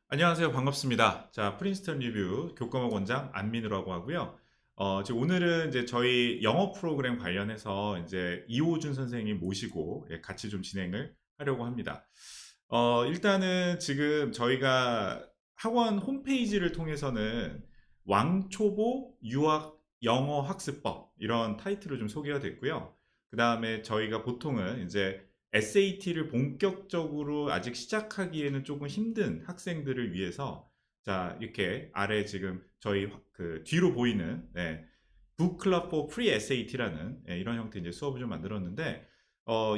안녕하세요. 반갑습니다. 자, 프린스턴 리뷰 교과목 원장 안민우라고 하고요. 지금 오늘은 이제 저희 영어 프로그램 관련해서 이제 이호준 선생님 모시고 같이 좀 진행을 하려고 합니다. 일단은 지금 저희가 학원 홈페이지를 통해서는 왕초보 유학 영어 학습법 이런 타이틀을 좀 소개가 됐고요. 그 다음에 저희가 보통은 이제 SAT를 본격적으로 아직 시작하기에는 조금 힘든 학생들을 위해서 자 이렇게 아래 지금 저희 그 뒤로 보이는 북클럽 for 프리 SAT라는 이런 형태 이제 수업을 좀 만들었는데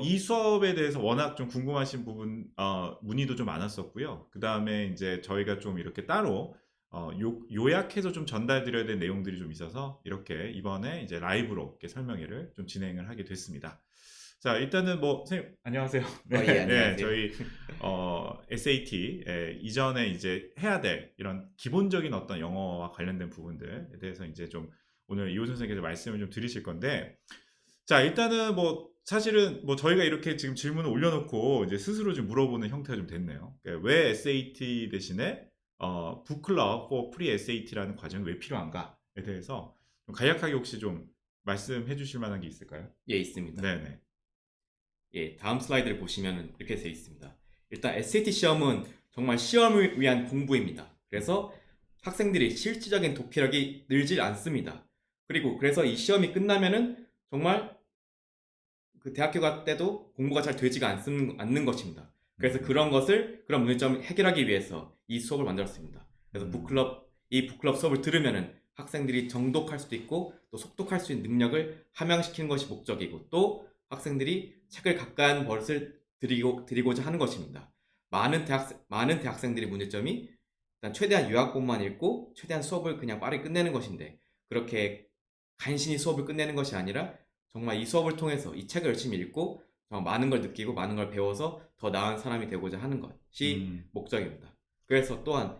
이 수업에 대해서 워낙 좀 궁금하신 부분 문의도 좀 많았었고요. 그 다음에 이제 저희가 좀 이렇게 따로 요약해서 좀 전달드려야 될 내용들이 좀 있어서 이렇게 이번에 이제 라이브로 이렇게 설명회를 좀 진행을 하게 됐습니다. 자, 일단은 뭐 선생님 안녕하세요. 네, 예, 네, 안녕하세요. 저희 SAT 이전에 이제 해야 될 이런 기본적인 어떤 영어와 관련된 부분들에 대해서 이제 좀 오늘 이호 선생님께서 말씀을 좀 드리실 건데, 자, 일단은 뭐 사실은 뭐 저희가 이렇게 지금 질문을 올려놓고 이제 스스로 좀 물어보는 형태가 좀 됐네요. 그러니까 왜 SAT 대신에 북클럽 for 프리 SAT라는 과정이 왜 필요한가에 대해서 좀 간략하게 혹시 좀 말씀해 주실 만한 게 있을까요? 예, 있습니다. 네네. 예, 다음 슬라이드를 보시면 이렇게 되어 있습니다. 일단 SAT 시험은 정말 시험을 위한 공부입니다. 그래서 학생들이 실질적인 독해력이 늘질 않습니다. 그리고 그래서 이 시험이 끝나면은 정말 그 대학교 갈 때도 공부가 잘 되지가 않는 것입니다. 그래서 음, 그런 문제점을 해결하기 위해서 이 수업을 만들었습니다. 그래서 음, 이 북클럽 수업을 들으면은 학생들이 정독할 수도 있고 또 속독할 수 있는 능력을 함양시키는 것이 목적이고 또 학생들이 책을 가까운 버릇을 들이고자 하는 것입니다. 많은 대학생들의 문제점이 일단 최대한 요약본만 읽고 최대한 수업을 그냥 빠르게 끝내는 것인데 그렇게 간신히 수업을 끝내는 것이 아니라 정말 이 수업을 통해서 이 책을 열심히 읽고 정말 많은 걸 느끼고 많은 걸 배워서 더 나은 사람이 되고자 하는 것이 음, 목적입니다. 그래서 또한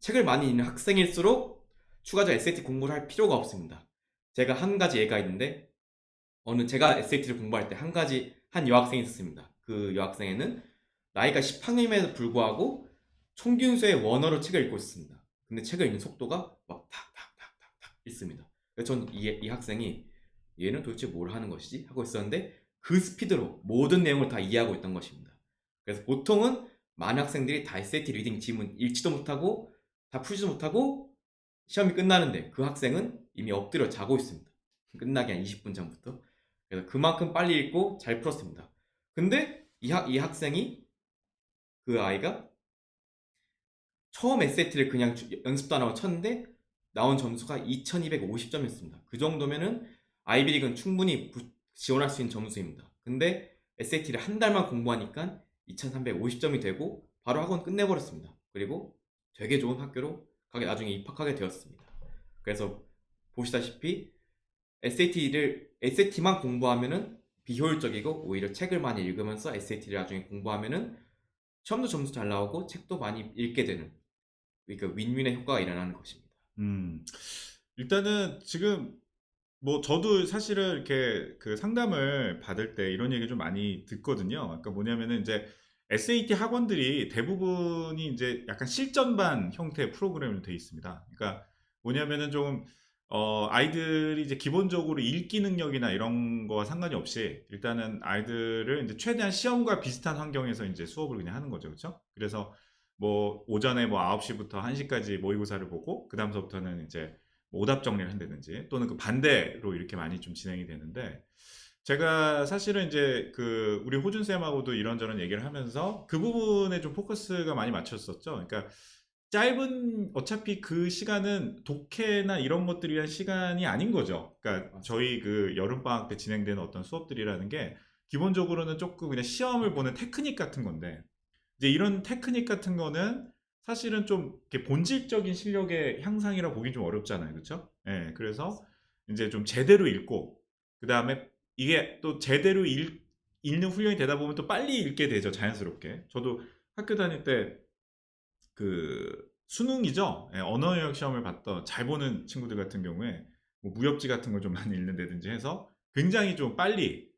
책을 많이 읽는 학생일수록 추가적 SAT 공부를 할 필요가 없습니다. 제가 한 가지 예가 있는데 제가 SAT를 공부할 때 한 여학생이 있었습니다. 그 여학생에는 나이가 10학년임에도 불구하고 총균수의 원어로 책을 읽고 있습니다. 근데 책을 읽는 속도가 막 탁탁탁탁탁 읽습니다. 그래서 전 이 학생이 얘는 도대체 뭘 하는 것이지? 하고 있었는데 그 스피드로 모든 내용을 다 이해하고 있던 것입니다. 그래서 보통은 많은 학생들이 다 SAT 리딩 지문 읽지도 못하고 다 풀지도 못하고 시험이 끝나는데 그 학생은 이미 엎드려 자고 있습니다. 끝나기 한 20분 전부터. 그래서 그만큼 빨리 읽고 잘 풀었습니다. 근데 이 학생이 그 아이가 처음 SAT를 그냥 연습도 안 하고 쳤는데 나온 점수가 2250점이었습니다. 그 정도면은 아이비리그는 충분히 지원할 수 있는 점수입니다. 근데 SAT를 한 달만 공부하니까 2350점이 되고 바로 학원 끝내버렸습니다. 그리고 되게 좋은 학교로 나중에 입학하게 되었습니다. 그래서 보시다시피 SAT만 공부하면은 비효율적이고 오히려 책을 많이 읽으면서 SAT를 나중에 공부하면은 시험도 점수 잘 나오고 책도 많이 읽게 되는 그러니까 윈윈의 효과가 일어나는 것입니다. 음. 일단은 지금 뭐 저도 사실은 이렇게 그 상담을 받을 때 이런 얘기 좀 많이 듣거든요. 그러니까 뭐냐면은 이제 SAT 학원들이 대부분이 이제 약간 실전반 형태의 프로그램으로 돼 있습니다. 그러니까 뭐냐면은 좀 아이들이 이제 기본적으로 읽기 능력이나 이런 거와 상관이 없이 일단은 아이들을 이제 최대한 시험과 비슷한 환경에서 이제 수업을 그냥 하는 거죠. 그렇죠? 그래서 뭐 오전에 뭐 9시부터 1시까지 모의고사를 보고 그다음서부터는 이제 뭐 오답 정리를 한다든지 또는 그 반대로 이렇게 많이 좀 진행이 되는데 제가 사실은 이제 그 우리 호준 쌤하고도 이런저런 얘기를 하면서 그 부분에 좀 포커스가 많이 맞췄었죠. 그러니까 짧은 어차피 그 시간은 독해나 이런 것들을 위한 시간이 아닌 거죠. 그러니까 맞습니다. 저희 그 여름방학 때 진행되는 어떤 수업들이라는 게 기본적으로는 조금 그냥 시험을 보는 테크닉 같은 건데 이제 이런 테크닉 같은 거는 사실은 좀 이렇게 본질적인 실력의 향상이라 보기 좀 어렵잖아요. 그렇죠? 예. 그래서 이제 좀 제대로 읽고 그다음에 이게 또 제대로 읽는 훈련이 되다 보면 또 빨리 읽게 되죠. 자연스럽게. 저도 학교 다닐 때 그 수능이죠. 예, 언어 영역 시험을 봤던 잘 보는 친구들 같은 경우에 뭐 무협지 같은 걸 좀 많이 읽는다든지 해서 굉장히 좀 빨리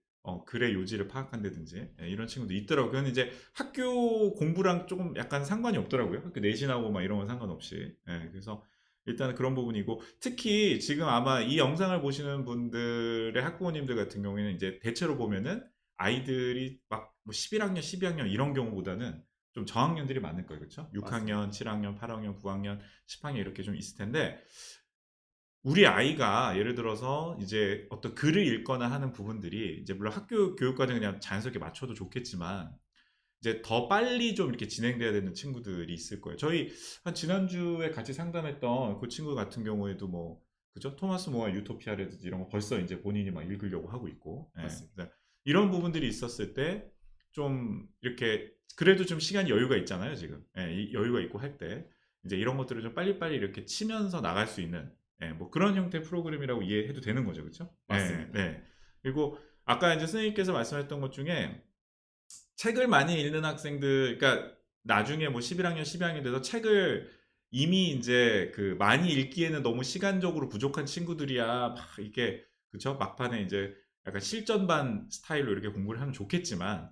글의 요지를 파악한다든지 이런 친구도 있더라고요. 근데 이제 학교 공부랑 조금 약간 상관이 없더라고요. 학교 내신하고 막 이런 건 상관없이. 그래서 일단은 그런 부분이고 특히 지금 아마 이 영상을 보시는 분들의 학부모님들 같은 경우에는 이제 대체로 보면은 아이들이 막 뭐 11학년, 12학년 이런 경우보다는 좀 저학년들이 많을 거예요. 그렇죠? 맞습니다. 6학년, 7학년, 8학년, 9학년, 10학년 이렇게 좀 있을 텐데 우리 아이가 예를 들어서 이제 어떤 글을 읽거나 하는 부분들이 이제 물론 학교 교육 과정 그냥 자연스럽게 맞춰도 좋겠지만 이제 더 빨리 좀 이렇게 진행돼야 되는 친구들이 있을 거예요. 저희 한 지난주에 같이 상담했던 그 친구 같은 경우에도 뭐 그죠? 토마스 모어 유토피아라든지 이런 거 벌써 이제 본인이 막 읽으려고 하고 있고 맞습니다. 그래서 이런 부분들이 있었을 때 좀 이렇게 그래도 좀 시간이 여유가 있잖아요 지금 이 여유가 있고 할 때 이제 이런 것들을 좀 빨리빨리 이렇게 치면서 나갈 수 있는 뭐 그런 형태의 프로그램이라고 이해해도 되는 거죠 그렇죠? 맞습니다. 네. 그리고 아까 이제 선생님께서 말씀했던 것 중에 책을 많이 읽는 학생들, 그러니까 나중에 뭐 11학년, 12학년 돼서 책을 이미 이제 그 많이 읽기에는 너무 시간적으로 부족한 친구들이야 막 이렇게 그쵸? 막판에 이제 약간 실전반 스타일로 이렇게 공부를 하면 좋겠지만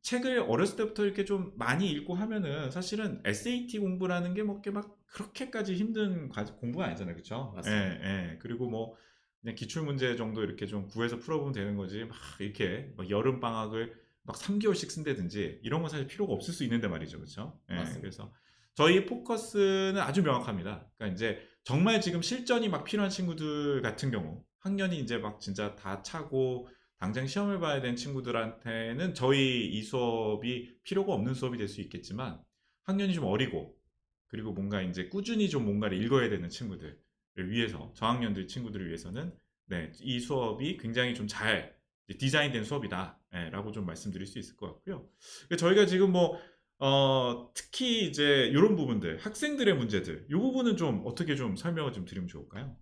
책을 어렸을 때부터 이렇게 좀 많이 읽고 하면은 사실은 SAT 공부라는 게 뭐 이렇게 막 그렇게까지 힘든 공부가 아니잖아요, 그렇죠? 맞습니다. 그리고 뭐 그냥 기출 문제 정도 이렇게 좀 구해서 풀어보면 되는 거지 막 이렇게 막 여름 방학을 막 3개월씩 쓴다든지 이런 건 사실 필요가 없을 수 있는데 말이죠, 그렇죠? 맞습니다. 그래서 저희 포커스는 아주 명확합니다. 그러니까 이제 정말 지금 실전이 막 필요한 친구들 같은 경우 학년이 이제 막 진짜 다 차고 당장 시험을 봐야 되는 친구들한테는 저희 이 수업이 필요가 없는 수업이 될 수 있겠지만 학년이 좀 어리고 그리고 뭔가 이제 꾸준히 좀 뭔가를 읽어야 되는 친구들을 위해서 저학년들 친구들을 위해서는 네, 이 수업이 굉장히 좀 잘 디자인된 수업이다 라고 좀 말씀드릴 수 있을 것 같고요. 저희가 지금 뭐 특히 이제 이런 부분들 학생들의 문제들 이 부분은 좀 어떻게 좀 설명을 좀 드리면 좋을까요?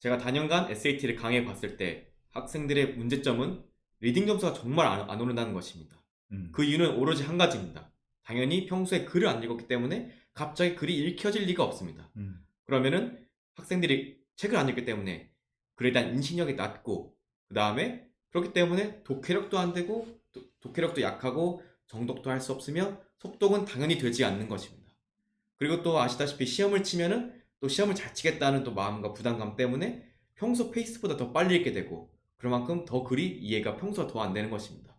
제가 단연간 SAT를 강해 봤을 때 학생들의 문제점은 리딩 점수가 정말 안 오른다는 것입니다. 음, 그 이유는 오로지 한 가지입니다. 당연히 평소에 글을 안 읽었기 때문에 갑자기 글이 읽혀질 리가 없습니다. 음, 그러면은 학생들이 책을 안 읽기 때문에 글에 대한 인식력이 낮고 그 다음에 그렇기 때문에 독해력도 안 되고 독해력도 약하고 정독도 할 수 없으며 속독은 당연히 되지 않는 것입니다. 그리고 또 아시다시피 시험을 치면은 또 시험을 잘 치겠다는 또 마음과 부담감 때문에 평소 페이스보다 더 빨리 읽게 되고 그만큼 더 글이 이해가 평소와 더 안 되는 것입니다.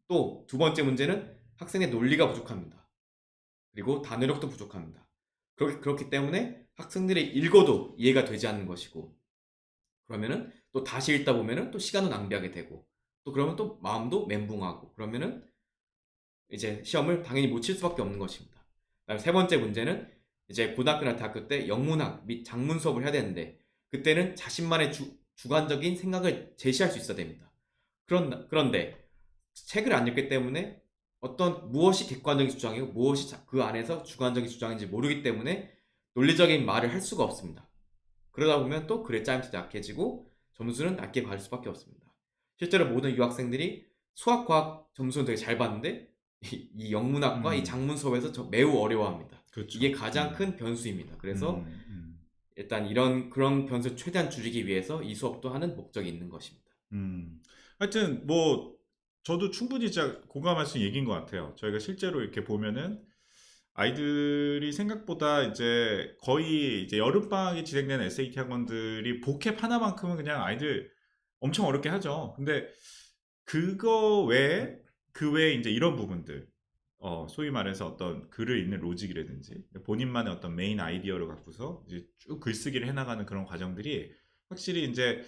또 두 번째 문제는 학생의 논리가 부족합니다. 그리고 단어력도 부족합니다. 그렇기 때문에 학생들이 읽어도 이해가 되지 않는 것이고 그러면은 또 다시 읽다 보면은 또 시간을 낭비하게 되고 또 그러면 또 마음도 멘붕하고 그러면은 이제 시험을 당연히 못 칠 수밖에 없는 것입니다. 그다음에 세 번째 문제는 이제 고등학교나 대학교 때 영문학 및 작문 수업을 해야 되는데 그때는 자신만의 주관적인 생각을 제시할 수 있어야 됩니다. 그런데 책을 안 읽기 때문에 어떤 무엇이 객관적인 주장이고 무엇이 그 안에서 주관적인 주장인지 모르기 때문에 논리적인 말을 할 수가 없습니다. 그러다 보면 또 글의 짜임새도 약해지고 점수는 낮게 받을 수밖에 없습니다. 실제로 모든 유학생들이 수학, 과학 점수는 되게 잘 받는데 이 영문학과 이 음, 작문 수업에서 매우 어려워합니다. 이게 그렇죠. 가장 큰 변수입니다. 그래서 음, 음. 일단 그런 변수 최대한 줄이기 위해서 이 수업도 하는 목적이 있는 것입니다. 하여튼 뭐 저도 충분히 진짜 공감할 수 있는 얘기인 것 같아요. 저희가 실제로 이렇게 보면은 아이들이 생각보다 이제 거의 이제 여름방학에 진행되는 SAT 학원들이 복합 하나만큼은 그냥 아이들 엄청 어렵게 하죠. 근데 그거 외에 그 외에 이제 이런 부분들 소위 말해서 어떤 글을 읽는 로직이라든지 본인만의 어떤 메인 아이디어를 갖고서 이제 쭉 글쓰기를 해나가는 그런 과정들이 확실히 이제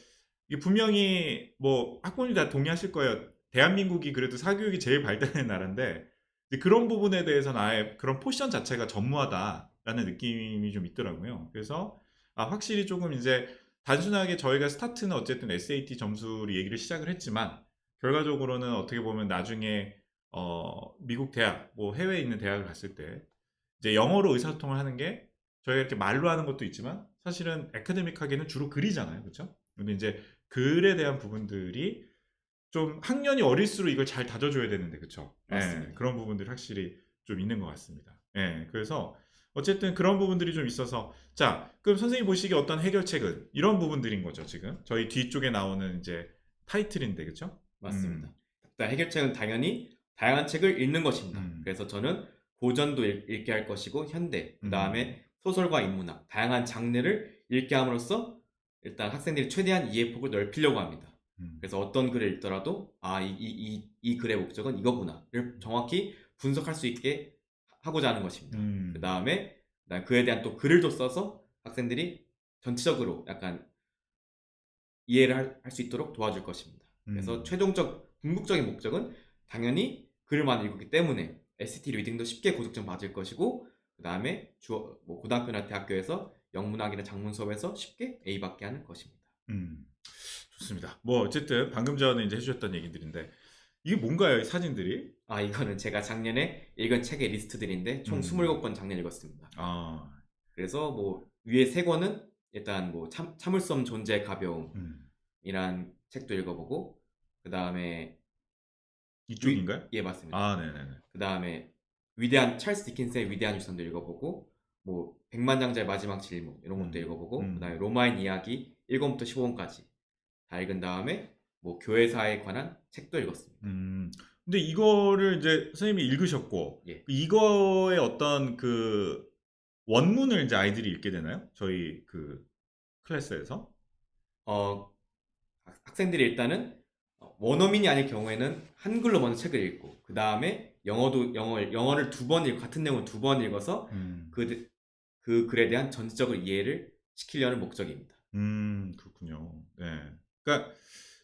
이게 분명히 뭐 학부모님 다 동의하실 거예요. 대한민국이 그래도 사교육이 제일 발달된 나라인데 이제 그런 부분에 대해서는 아예 그런 포션 자체가 전무하다라는 느낌이 좀 있더라고요. 그래서 확실히 조금 이제 단순하게 저희가 스타트는 어쨌든 SAT 점수로 얘기를 시작을 했지만 결과적으로는 어떻게 보면 나중에 미국 대학, 뭐 해외에 있는 대학을 갔을 때 이제 영어로 의사소통을 하는 게 저희가 이렇게 말로 하는 것도 있지만 사실은 에카데믹하게는 주로 글이잖아요, 그렇죠? 근데 이제 글에 대한 부분들이 좀 학년이 어릴수록 이걸 잘 다져줘야 되는데, 그렇죠? 맞습니다. 그런 부분들이 확실히 좀 있는 것 같습니다. 그래서 어쨌든 그런 부분들이 좀 있어서 자, 그럼 선생님 보시기에 어떤 해결책은 이런 부분들인 거죠, 지금 저희 뒤쪽에 나오는 이제 타이틀인데, 그렇죠? 맞습니다. 일단 해결책은 당연히 다양한 책을 읽는 것입니다. 음. 그래서 저는 고전도 읽게 할 것이고 현대, 그 다음에 소설과 인문학, 다양한 장르를 읽게 함으로써 일단 학생들이 최대한 이해폭을 넓히려고 합니다. 그래서 어떤 글을 읽더라도 이 글의 목적은 이거구나를 정확히 분석할 수 있게 하고자 하는 것입니다. 그 다음에 그에 대한 또 글을 또 써서 학생들이 전체적으로 약간 이해를 할 수 있도록 도와줄 것입니다. 그래서 최종적 궁극적인 목적은 당연히 글을 많이 읽었기 때문에 SAT 리딩도 쉽게 고득점 받을 것이고, 그 다음에 고등학교나 대학교에서 영문학이나 작문 수업에서 쉽게 A 받게 하는 것입니다. 좋습니다. 뭐 어쨌든 방금 전에 이제 해주셨던 얘기들인데 이게 뭔가요, 이 사진들이? 이거는 제가 작년에 읽은 책의 리스트들인데 총 27권 작년에 읽었습니다. 그래서 뭐 위에 3권은 일단 뭐 참을 수 없는 존재의 가벼움이란 책도 읽어보고, 그 다음에 이쪽인가요? 예, 맞습니다. 네네네. 그 다음에 위대한 찰스 디킨스의 위대한 유산도 읽어보고, 뭐 백만장자의 마지막 질문 이런 것도 읽어보고, 그 다음에 로마인 이야기 1권부터 15권까지 다 읽은 다음에 뭐 교회사에 관한 책도 읽었습니다. 근데 이거를 이제 선생님이 읽으셨고, 예. 이거의 어떤 그 원문을 이제 아이들이 읽게 되나요? 저희 그 클래스에서? 학생들이 일단은 원어민이 아닐 경우에는 한글로 먼저 책을 읽고, 그 다음에 영어를 2번 읽고, 같은 내용을 2번 읽어서 그 글에 대한 전체적인 이해를 시키려는 목적입니다. 그렇군요. 네. 그러니까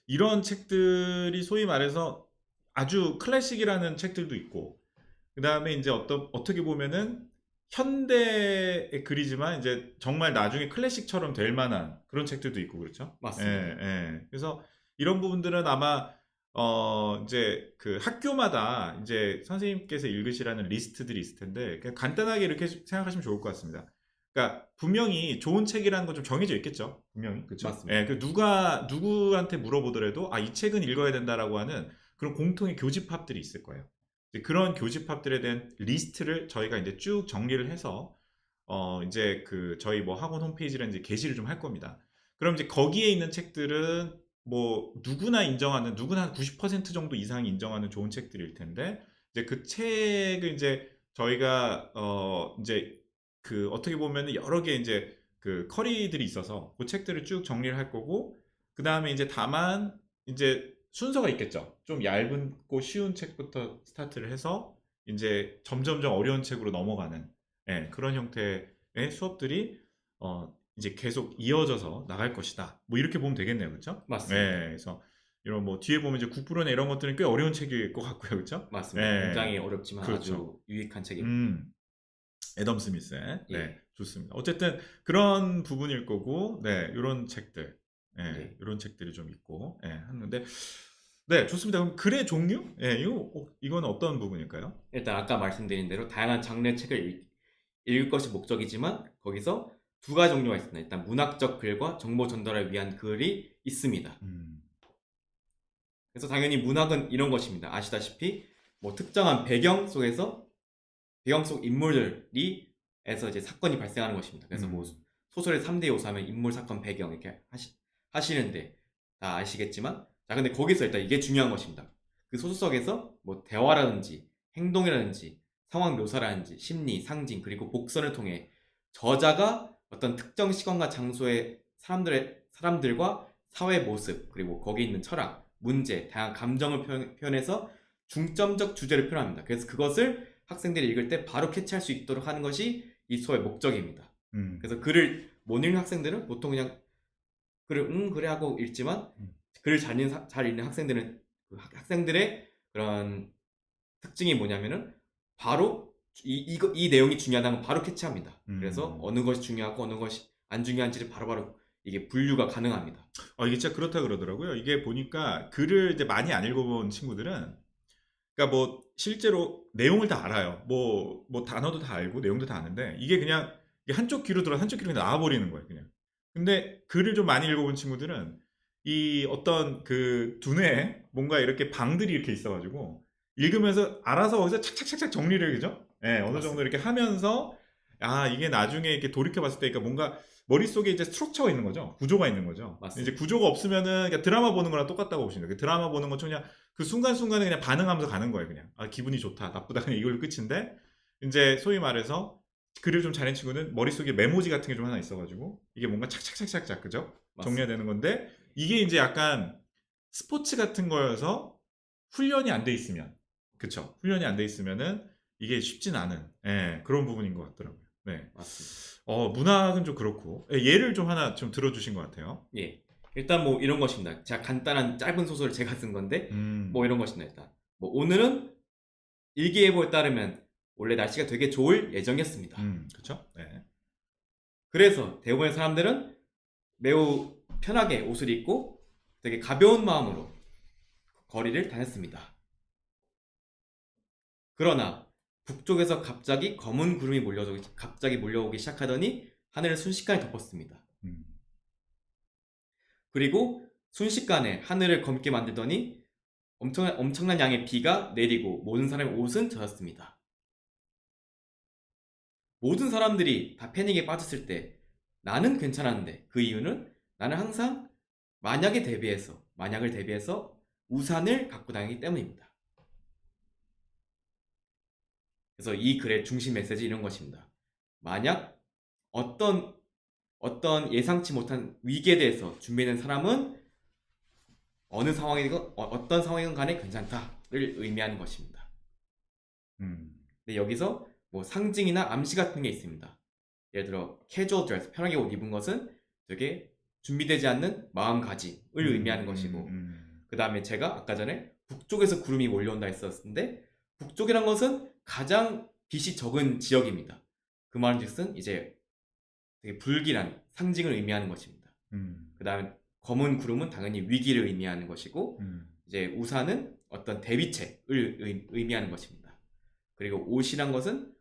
이런 책들이 소위 말해서 아주 클래식이라는 책들도 있고, 그 다음에 이제 어떻게 보면은 현대의 글이지만 이제 정말 나중에 클래식처럼 될 만한 그런 책들도 있고, 그렇죠? 맞습니다. 그래서 이런 부분들은 아마 이제 그 학교마다 이제 선생님께서 읽으시라는 리스트들이 있을 텐데 그냥 간단하게 이렇게 생각하시면 좋을 것 같습니다. 그러니까 분명히 좋은 책이라는 건 좀 정해져 있겠죠, 분명히. 그렇죠? 맞습니다. 그 누구한테 물어보더라도 이 책은 읽어야 된다라고 하는 그런 공통의 교집합들이 있을 거예요. 그런 교집합들에 대한 리스트를 저희가 이제 쭉 정리를 해서 이제 그 저희 뭐 학원 홈페이지를 이제 게시를 좀 할 겁니다. 그럼 이제 거기에 있는 책들은 뭐 누구나 인정하는, 누구나 한 90% 정도 이상이 인정하는 좋은 책들일 텐데, 이제 그 책을 이제 저희가 이제 그 어떻게 보면 여러 개 이제 그 커리들이 있어서 그 책들을 쭉 정리를 할 거고, 그 다음에 이제 다만 이제 순서가 있겠죠. 좀 얇고 쉬운 책부터 스타트를 해서 이제 점점점 어려운 책으로 넘어가는 그런 형태의 수업들이 이제 계속 이어져서 나갈 것이다. 뭐 이렇게 보면 되겠네요, 그렇죠? 맞습니다. 그래서 이런 뭐 뒤에 보면 이제 국부론의 이런 것들은 꽤 어려운 책일 것 같고요, 그렇죠? 맞습니다. 굉장히 어렵지만 그렇죠. 아주 유익한 책입니다. 애덤 스미스의 예. 좋습니다. 어쨌든 그런 부분일 거고, 이런 책들, 예. 이런 책들이 좀 있고, 하는데, 좋습니다. 그럼 글의 종류? 이건 어떤 부분일까요? 일단 아까 말씀드린 대로 다양한 장르의 책을 읽을 것이 목적이지만 거기서 2가지 종류가 있습니다. 일단 문학적 글과 정보 전달을 위한 글이 있습니다. 그래서 당연히 문학은 이런 것입니다. 아시다시피 뭐 특정한 배경 속 인물들이 에서 이제 사건이 발생하는 것입니다. 그래서 뭐 소설의 3대 요소하면 인물, 사건, 배경 이렇게 하시는데 다 아시겠지만, 자 근데 거기서 일단 이게 중요한 것입니다. 그 소설 속에서 뭐 대화라든지 행동이라든지 상황 묘사라든지 심리, 상징, 그리고 복선을 통해 저자가 어떤 특정 시간과 장소의 사람들과 사회 모습, 그리고 거기 있는 철학, 문제, 다양한 감정을 표현해서 중점적 주제를 표현합니다. 그래서 그것을 학생들이 읽을 때 바로 캐치할 수 있도록 하는 것이 이 수업의 목적입니다. 그래서 글을 못 읽는 학생들은 보통 그냥 글을 그래 하고 읽지만, 글을 잘 읽는 학생들은 학생들의 그런 특징이 뭐냐면은 바로 이 내용이 중요하다는 걸 바로 캐치합니다. 그래서 어느 것이 중요하고 어느 것이 안 중요한지를 바로바로 이게 분류가 가능합니다. 이게 진짜 그렇다 그러더라고요. 이게 보니까 글을 이제 많이 안 읽어본 친구들은, 그러니까 뭐 실제로 내용을 다 알아요. 뭐 단어도 다 알고 내용도 다 아는데 이게 그냥 한쪽 귀로 들어 한쪽 귀로 나와버리는 거예요, 그냥. 근데 글을 좀 많이 읽어본 친구들은 이 어떤 그 두뇌에 뭔가 이렇게 방들이 이렇게 있어가지고 읽으면서 알아서 거기서 착착착착 정리를, 그죠? 어느 정도 이렇게 하면서 아, 이게 나중에 이렇게 돌이켜 봤을 때, 그러니까 뭔가 머릿속에 이제 스트럭처가 있는 거죠. 구조가 있는 거죠. 맞습니다. 이제 구조가 없으면은 그냥 드라마 보는 거랑 똑같다고 보시면 돼요. 그 드라마 보는 건 그냥 그 순간순간에 그냥 반응하면서 가는 거예요. 그냥. 아, 기분이 좋다, 나쁘다, 그냥 이걸로 끝인데, 이제 소위 말해서 글을 좀 잘하는 친구는 머릿속에 메모지 같은 게 좀 하나 있어가지고, 이게 뭔가 착착착착착, 그죠? 정리가 맞습니다. 되는 건데, 이게 이제 약간 스포츠 같은 거여서 훈련이 안 돼 있으면, 그쵸? 훈련이 안 돼 있으면은 이게 쉽진 않은, 예, 그런 부분인 것 같더라고요. 네. 맞습니다. 문학은 좀 그렇고, 예, 예를 좀 하나 좀 들어주신 것 같아요. 예. 일단 뭐 이런 것입니다. 제가 간단한 짧은 소설을 제가 쓴 건데 뭐 음, 이런 것입니다. 일단 뭐 오늘은 일기예보에 따르면 원래 날씨가 되게 좋을 예정이었습니다. 그쵸? 네. 그래서 대부분의 사람들은 매우 편하게 옷을 입고 되게 가벼운 마음으로 거리를 다녔습니다. 그러나 북쪽에서 갑자기 검은 구름이 갑자기 몰려오기 시작하더니 하늘을 순식간에 덮었습니다. 음, 그리고 순식간에 하늘을 검게 만들더니 엄청난 양의 비가 내리고 모든 사람의 옷은 젖었습니다. 모든 사람들이 다 패닉에 빠졌을 때 나는 괜찮았는데 그 이유는 나는 항상 만약을 대비해서 우산을 갖고 다니기 때문입니다. 그래서 이 글의 중심 메시지 이런 것입니다. 만약 어떤 예상치 못한 위기에 대해서 준비된 사람은 어떤 상황이건 간에 괜찮다를 의미하는 것입니다. 음, 근데 여기서 뭐 상징이나 암시 같은 게 있습니다. 예를 들어 casual dress, 편하게 옷 입은 것은 되게 준비되지 않는 마음가짐을 의미하는 것이고, 그 다음에 제가 아까 전에 북쪽에서 구름이 몰려온다 했었는데 북쪽이란 것은 가장 빛이 적은 지역입니다. 그 말은즉슨 이제 되게 불길한 상징을 의미하는 것입니다. 그 다음에 검은 구름은 당연히 위기를 의미하는 것이고, 이제 우산은 어떤 대비책을 의미하는 것입니다. 그리고 옷이란 것은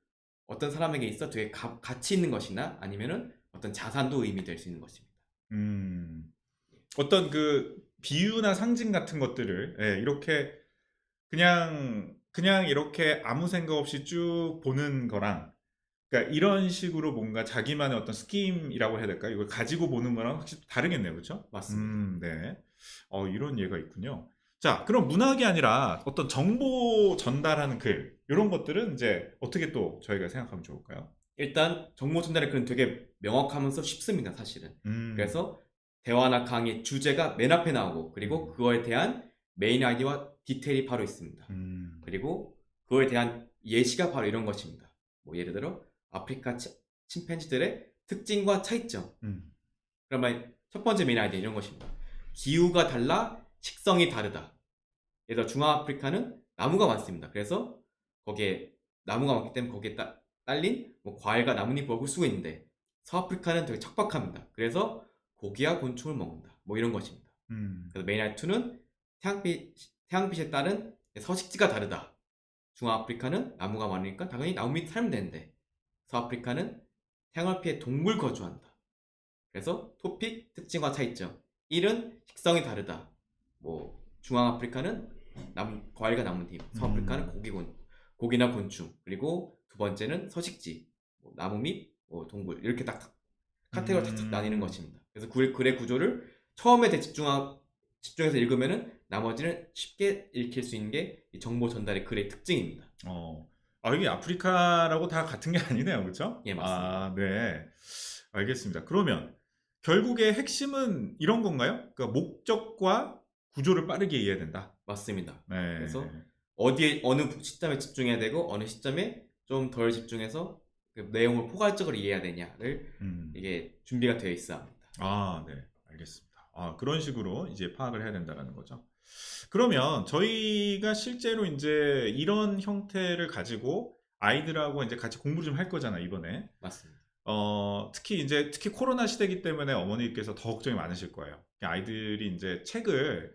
어떤 사람에게 있어 되게 가치 있는 것이나 아니면은 어떤 자산도 의미될 수 있는 것입니다. 음. 어떤 그 비유나 상징 같은 것들을, 예, 이렇게 그냥 이렇게 아무 생각 없이 쭉 보는 거랑, 그러니까 이런 식으로 뭔가 자기만의 어떤 스킴이라고 해야 될까요? 이걸 가지고 보는 거랑 확실히 다르겠네요, 그렇죠? 맞습니다. 네. 이런 예가 있군요. 자, 그럼 문학이 아니라 어떤 정보 전달하는 글, 이런 것들은 이제 어떻게 또 저희가 생각하면 좋을까요? 일단 정보 전달의 글은 되게 명확하면서 쉽습니다, 사실은. 음, 그래서 대화나 강의 주제가 맨 앞에 나오고, 그리고 그거에 대한 메인 아이디어와 디테일이 바로 있습니다. 음, 그리고 그거에 대한 예시가 바로 이런 것입니다. 뭐 예를 들어 아프리카 침팬지들의 특징과 차이점. 음, 그러면 첫 번째 메인 아이디어 이런 것입니다. 기후가 달라 식성이 다르다. 예를 들어 중앙아프리카는 나무가 많습니다. 그래서 거기에 나무가 많기 때문에 거기에 딸린 뭐 과일과 나뭇잎을 먹을 수가 있는데 서아프리카는 되게 척박합니다. 그래서 고기와 곤충을 먹는다. 뭐 이런 것입니다. 음, 그래서 메인 아이디어 2는 태양빛에 따른 서식지가 다르다. 중앙아프리카는 나무가 많으니까 당연히 나무 밑에 살면 되는데 서아프리카는 태양을 피해 동물 거주한다. 그래서 토픽 특징과 차이점 1은 식성이 다르다. 뭐 중앙아프리카는 과일과 나뭇잎, 서아프리카는 음, 고기나 곤충, 그리고 두 번째는 서식지, 뭐 나무 밑, 뭐 동물 이렇게 딱 카테고리 탁탁 나뉘는 음. 것입니다. 그래서 글의 구조를 처음에 집중해서 읽으면은 나머지는 쉽게 읽힐 수 있는 게 이 정보 전달의 글의 특징입니다. 어. 이게 아프리카라고 다 같은 게 아니네요. 그렇죠? 예, 맞습니다. 아, 네. 알겠습니다. 그러면 결국의 핵심은 이런 건가요? 그러니까 목적과 구조를 빠르게 이해해야 된다. 맞습니다. 네. 그래서 어느 시점에 집중해야 되고 어느 시점에 좀 덜 집중해서 그 내용을 포괄적으로 이해해야 되냐를 음. 이게 준비가 되어 있어야 합니다. 아, 네. 알겠습니다. 그런 식으로 이제 파악을 해야 된다라는 거죠. 그러면 저희가 실제로 이제 이런 형태를 가지고 아이들하고 이제 같이 공부를 좀 할 거잖아, 이번에. 맞습니다. 특히 코로나 시대이기 때문에 어머니께서 더 걱정이 많으실 거예요. 아이들이 이제 책을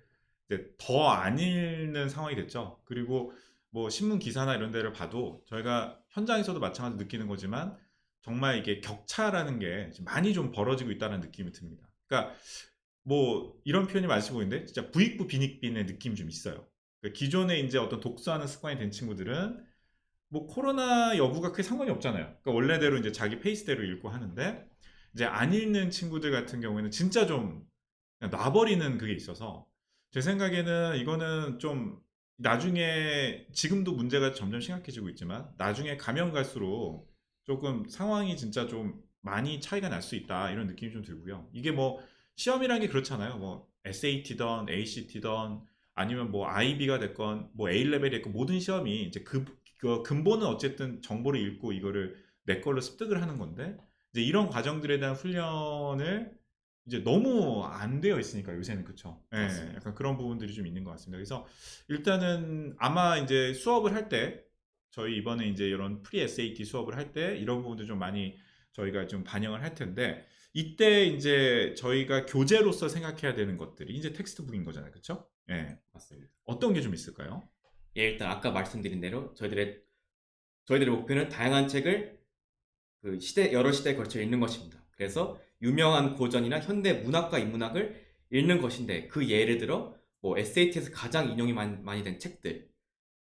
이제 더 안 읽는 상황이 됐죠. 그리고 뭐 신문 기사나 이런 데를 봐도 저희가 현장에서도 마찬가지로 느끼는 거지만 정말 이게 격차라는 게 지금 많이 좀 벌어지고 있다는 느낌이 듭니다. 그러니까 뭐 이런 표현이 많이 쓰고 있는데 진짜 부익부 빈익빈의 느낌이 좀 있어요. 그러니까 기존에 이제 어떤 독서하는 습관이 된 친구들은 뭐 코로나 여부가 크게 상관이 없잖아요. 그러니까 원래대로 이제 자기 페이스대로 읽고 하는데 이제 안 읽는 친구들 같은 경우에는 진짜 좀 그냥 놔버리는 그게 있어서 제 생각에는 이거는 좀 나중에 지금도 문제가 점점 심각해지고 있지만 나중에 가면 갈수록 조금 상황이 진짜 좀 많이 차이가 날 수 있다 이런 느낌이 좀 들고요. 이게 뭐 시험이라는 게 그렇잖아요. 뭐 SAT든 ACT든 아니면 뭐 IB가 됐건 뭐 A레벨이 됐건 모든 시험이 이제 그 근본은 어쨌든 정보를 읽고 이거를 내 걸로 습득을 하는 건데 이제 이런 과정들에 대한 훈련을 이제 너무 안 되어 있으니까 요새는 그쵸. 예, 맞습니다. 약간 그런 부분들이 좀 있는 것 같습니다. 그래서 일단은 아마 이제 수업을 할 때 저희 이번에 이제 이런 프리 SAT 수업을 할 때 이런 부분들 좀 많이 저희가 좀 반영을 할 텐데 이때 이제 저희가 교재로서 생각해야 되는 것들이 이제 텍스트북인 거잖아요. 그쵸? 예. 맞습니다. 어떤 게 좀 있을까요? 예, 일단 아까 말씀드린 대로 저희들의 목표는 다양한 책을 그 여러 시대에 걸쳐 읽는 것입니다. 그래서 유명한 고전이나 현대 문학과 인문학을 읽는 것인데 그 예를 들어 뭐 SAT에서 가장 인용이 많이 된 책들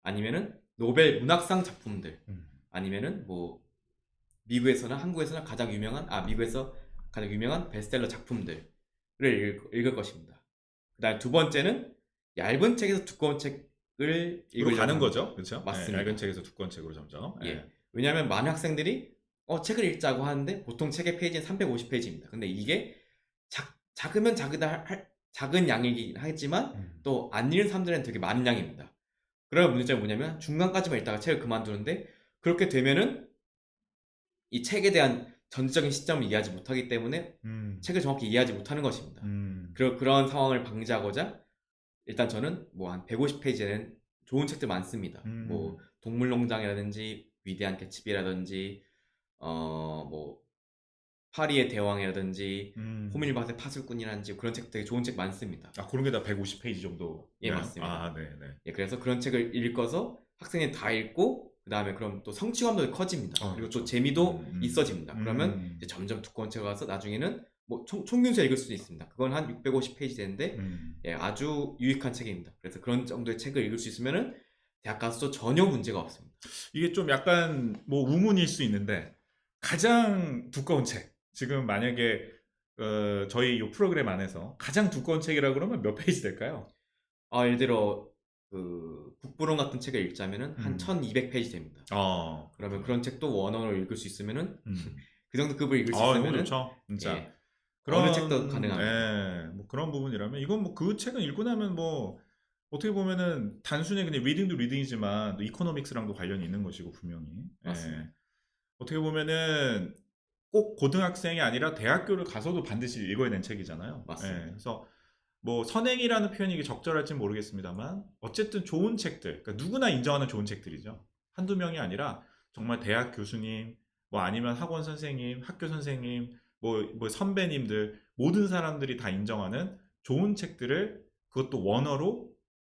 아니면은 노벨 문학상 작품들 음. 아니면은 뭐 미국에서 가장 유명한 베스트셀러 작품들을 읽을 것입니다. 그다음 두 번째는 얇은 책에서 두꺼운 책을 으로 읽으려고 가는 합니다. 거죠. 그쵸? 예, 얇은 맞습니다. 책에서 두꺼운 책으로 점점. 예. 예. 왜냐하면 많은 학생들이 책을 읽자고 하는데 보통 책의 페이지는 350페이지입니다. 근데 이게 작으면 작은 양이긴 하겠지만 음. 또 안 읽는 사람들은 되게 많은 양입니다. 그런 문제점이 뭐냐면 중간까지만 읽다가 책을 그만두는데 그렇게 되면은 이 책에 대한 전체적인 시점을 이해하지 못하기 때문에 음. 책을 정확히 이해하지 못하는 것입니다. 음. 그런 상황을 방지하고자 일단 저는 뭐 한 150페이지에는 좋은 책들 많습니다. 음. 뭐 동물농장이라든지 위대한 개츠비라든지 뭐 파리의 대왕이라든지 음. 호밀밭의 파술꾼이라든지 그런 책 되게 좋은 책 많습니다. 아, 그런 게 다 150페이지 예, 정도인가요? 맞습니다. 아, 네네. 예, 그래서 그런 책을 읽어서 학생이 다 읽고 그다음에 그럼 또 성취감도 커집니다. 아, 그리고 또 그렇죠. 재미도 있어집니다. 그러면 음. 이제 점점 두꺼운 책을 가서 나중에는 뭐 총균수 읽을 수도 있습니다. 그건 한 650페이지 되는데 음. 예, 아주 유익한 책입니다. 그래서 그런 정도의 책을 읽을 수 있으면은 대학 가서도 전혀 문제가 없습니다. 이게 좀 약간 뭐 우문일 수 있는데 가장 두꺼운 책. 지금 만약에 저희 이 프로그램 안에서 가장 두꺼운 책이라 그러면 몇 페이지 될까요? 예를 들어 그 국부론 같은 책을 읽자면은 한 음. 1200페이지 됩니다. 그러면 그렇군요. 그런 책도 원어로 읽을 수 있으면은 음. 그 정도 급을 읽을 수 너무 있으면은 좋죠. 진짜. 예, 어느 책도 그런, 가능합니다. 예, 뭐 그런 부분이라면 이건 뭐 그 책은 읽고 나면 뭐 어떻게 보면은 단순히 그냥 리딩도 리딩이지만 또 이코노믹스랑도 관련이 있는 것이고 분명히. 예. 맞습니다. 어떻게 보면은 꼭 고등학생이 아니라 대학교를 가서도 반드시 읽어야 되는 책이잖아요. 예. 맞습니다. 그래서 뭐 선행이라는 표현이 이게 적절할지는 모르겠습니다만 어쨌든 좋은 책들, 그러니까 누구나 인정하는 좋은 책들이죠. 한두 명이 아니라 정말 대학 교수님, 뭐 아니면 학원 선생님, 학교 선생님, 뭐 선배님들 모든 사람들이 다 인정하는 좋은 책들을 그것도 원어로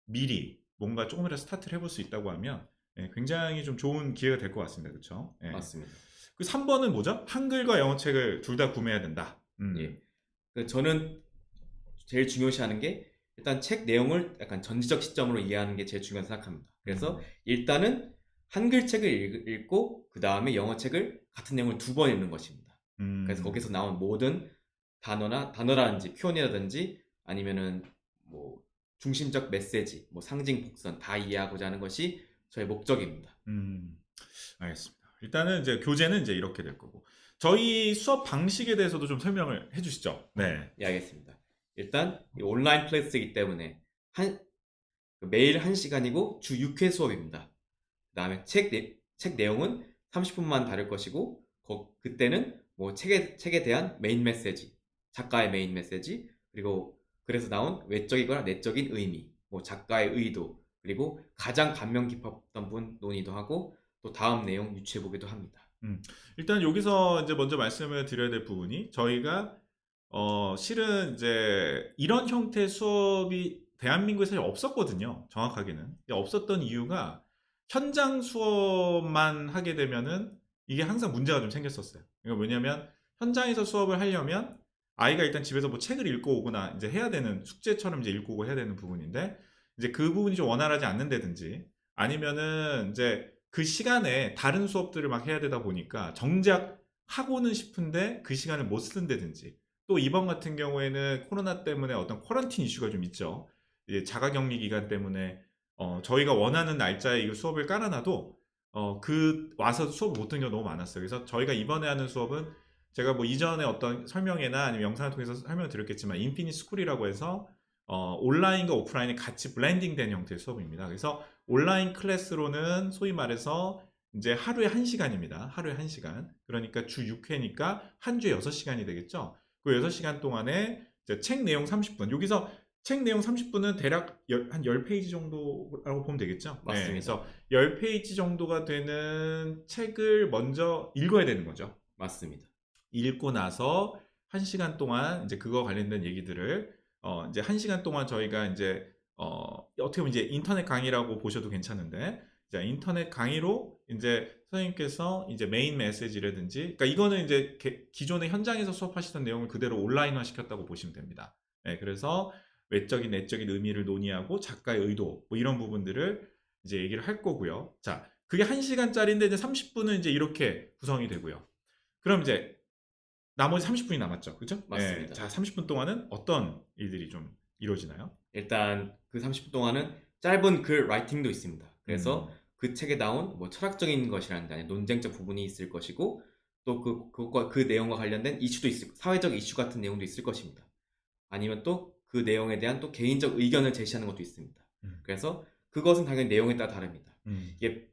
미리 뭔가 조금이라도 스타트를 해볼 수 있다고 하면 예, 굉장히 좀 좋은 기회가 될 것 같습니다. 그렇죠? 예. 맞습니다. 그 3번은 뭐죠? 한글과 영어 책을 둘 다 구매해야 된다. 예. 저는 제일 중요시하는 게 일단 책 내용을 약간 전지적 시점으로 이해하는 게 제일 중요하다고 생각합니다. 그래서 음. 일단은 한글 책을 읽고 그 다음에 영어 책을 같은 내용을 두 번 읽는 것입니다. 그래서 거기서 나온 모든 단어라든지 표현이라든지 아니면은 뭐 중심적 메시지, 뭐 상징, 복선 다 이해하고자 하는 것이 저의 목적입니다. 음, 알겠습니다. 일단은 이제 교재는 이제 이렇게 될 거고. 저희 수업 방식에 대해서도 좀 설명을 해 주시죠. 네. 예, 알겠습니다. 일단 이 온라인 클래스이기 때문에 매일 1시간이고 주 6회 수업입니다. 그 다음에 책 내용은 30분만 다룰 것이고 그때는 뭐 책에 대한 메인 메시지, 작가의 메인 메시지, 그리고 그래서 나온 외적이거나 내적인 의미, 뭐 작가의 의도, 그리고 가장 감명 깊었던 분 논의도 하고 또 다음 내용 유추해 보기도 합니다. 일단 여기서 이제 먼저 말씀을 드려야 될 부분이 저희가 실은 이제 이런 형태의 수업이 대한민국에 사실 없었거든요. 정확하게는. 없었던 이유가 현장 수업만 하게 되면은 이게 항상 문제가 좀 생겼었어요. 이거 뭐냐면 현장에서 수업을 하려면 아이가 일단 집에서 뭐 책을 읽고 오거나 이제 해야 되는 숙제처럼 이제 읽고 오고 해야 되는 부분인데 이제 그 부분이 좀 원활하지 않는다든지 아니면은 이제 그 시간에 다른 수업들을 막 해야 되다 보니까 정작 하고는 싶은데 그 시간을 못 쓴다든지, 또 이번 같은 경우에는 코로나 때문에 어떤 쿼런틴 이슈가 좀 있죠. 이제 자가격리 기간 때문에 저희가 원하는 날짜에 이거 수업을 깔아놔도 그 와서 수업을 못 듣는 경우가 너무 많았어요. 그래서 저희가 이번에 하는 수업은 제가 뭐 이전에 어떤 설명회나 아니면 영상을 통해서 설명을 드렸겠지만 인피니트 스쿨이라고 해서 온라인과 오프라인이 같이 블렌딩된 형태의 수업입니다. 그래서 온라인 클래스로는 소위 말해서 이제 하루에 1시간입니다. 하루에 1시간. 그러니까 주 6회니까 한 주에 6시간이 되겠죠. 그 6시간 동안에 이제 책 내용 30분. 여기서 책 내용 30분은 대략 한 10페이지 정도라고 보면 되겠죠. 네, 맞습니다. 그래서 10페이지 정도가 되는 책을 먼저 읽어야 되는 거죠. 맞습니다. 읽고 나서 1시간 동안 이제 그거 관련된 얘기들을 이제 1시간 동안 저희가 이제 어떻게 보면 이제 인터넷 강의라고 보셔도 괜찮은데, 이제 인터넷 강의로 이제 선생님께서 이제 메인 메시지라든지, 그러니까 이거는 이제 기존의 현장에서 수업하시던 내용을 그대로 온라인화 시켰다고 보시면 됩니다. 네, 그래서 외적인 내적인 의미를 논의하고 작가의 의도 뭐 이런 부분들을 이제 얘기를 할 거고요. 자, 그게 1시간짜리인데 이제 30분은 이제 이렇게 구성이 되고요. 그럼 이제 나머지 30분이 남았죠. 그죠? 맞습니다. 자, 30분 동안은 어떤 일들이 좀 이루어지나요? 일단 그 30분 동안은 짧은 글 라이팅도 있습니다. 그래서 그 책에 나온 뭐 철학적인 것이라든지 아니면 논쟁적 부분이 있을 것이고, 또 그것과 그 내용과 관련된 이슈도 있을, 사회적 이슈 같은 내용도 있을 것입니다. 아니면 또 그 내용에 대한 또 개인적 의견을 제시하는 것도 있습니다. 그래서 그것은 당연히 내용에 따라 다릅니다. 이게